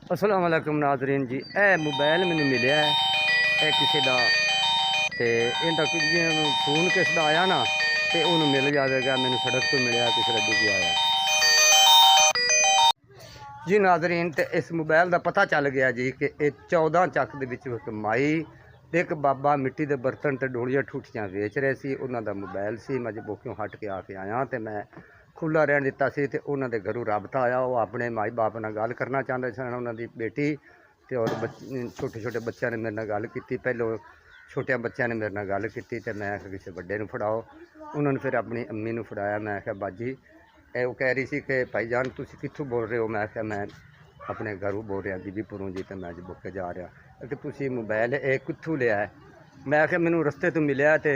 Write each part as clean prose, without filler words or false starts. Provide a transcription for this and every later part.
अस्सलाम वालेकुम नाज़रीन जी। मोबाइल मैनू मिले है किसी का, तो इनका फोन किस का आया ना तो उन्होंने मिल जाएगा। मैनू सड़क तो मिले किसी का डूबी आया जी नाज़रीन। तो इस मोबाइल का पता चल गया जी कि 14 ਚੱਕ ਦੇ ਵਿੱਚ ਇੱਕ ਮਾਈ ਤੇ ਇੱਕ ਬਾਬਾ मिट्टी के बर्तन तो डोलियां ठूठियां बेच रहे सी। उन्हों मोबाइल से मैं बोक्यों हट के आके आया तो मैं खुला रहन दिता सी। ते उन्होंने घरों रबता आया, वो अपने माई बाप नाल गल करना चाहते सन। उन्होंने बेटी तो और छोटे छोटे बच्चों ने मेरे नाल गल की। पहलों छोटिया बच्चों ने मेरे नाल गल की तो मैं किसी बड़े नूं फड़ाओ। उन्होंने फिर अपनी अम्मी नूं फड़ाया। मैं आख्या बाजी वो कह रही सी कि भाई जान तुसीं कित्थों बोल रहे हो। मैं आख्या मैं अपने घरों बोल रहा बीबीपुरों जी, तो मैं अज बुके जा रहा कि तुसीं मोबाइल ये कित्थों लिया है। मैं आख्या मैनू रस्ते तो मिलिया तो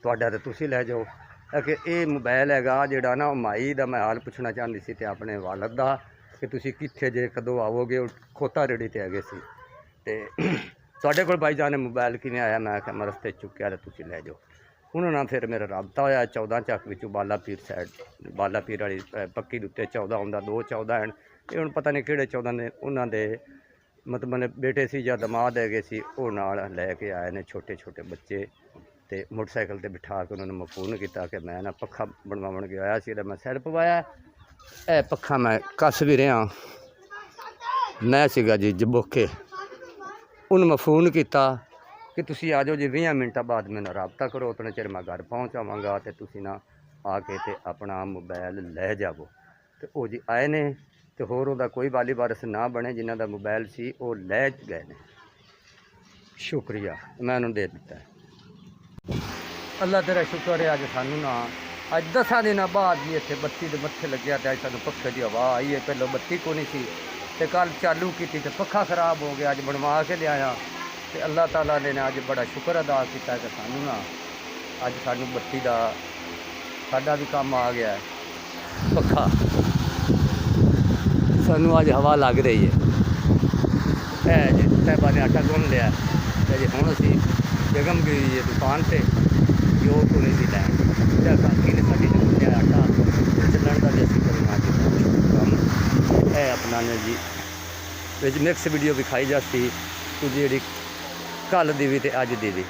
तुहाडा तो तुसीं लै जाओ। कि ये मोबाइल हैगा जिहड़ा ना माई का मैं हाल पुछना चाहती सी ते अपने वालद का कि तुसीं कित्थे जे कदों आवोगे। खोता रेड़ी ते हैगे सी ते तुहाडे कोल भाई जान मोबाइल किवें आया। मैं आख्या मैं रस्ते चुक्या तो तुसीं लै जाओ। उन्होंने फिर मेरा रबता होया 14 ਚੱਕ विचों बाला पीर साइड बाला पीर वाली पक्की दे उत्ते 14 आउंदा, 2 14 हैं। ये हुण पता नहीं किहड़े 14 ने उन्होंने मतलब बेटे सी या दमाद हैगे सी, वो नाल लैके आए ने छोटे छोटे बच्चे। तो मोटरसाइकिल पर बिठा के उन्होंने मैं फोन किया कि मैं ना पखा बनवाउण गया सी, मैं सैड पवाया। यह पखा मैं कस भी रहा, मैं सीगा जी जबोके। उन्होंने मैं फोन किया कि तुसीं आ जाओ जी, 20 मिनट बाद मैंने रबता करो, उतने चिर मैं घर पहुँच जावांगा तो तुसीं ना आके ते अपना मोबाइल लै जावो। तो वो जी आए ने तो होर उहदा कोई वाली वारस ना बने। जिन्हां दा मोबाइल सी वो लै गए ने। शुक्रिया, मैं उन्होंने दे दिता है। अल्लाह तेरा शुक्र है, अज सानू ना अज 10 दिन बाद भी इत्थे बत्ती दे मत्थे लग्या तो अज सानू पखे की हवा आई है। पहलों बत्ती को नहीं सी ते कल चालू की तो पखा खराब हो गया, अज बनवा के लिया। तो अल्लाह ताला ने अज बड़ा शुक्र अदा किया कि सानू ना अज सानू बत्ती का साडा भी काम आ गया है। पखा सानू अज हवा लग रही है। जी साहबा ने आटा गुन लिया जी। हुण असी बेगम गई है दुकान से जो तो नहीं सी लैन काकी ने साड़ी ने गुनिया आटा चलण का भी असी करना काम है अपना ने जी। विच मिक्स वीडियो विखाई जाती कुछ जी कल दी भी तो अज दी भी।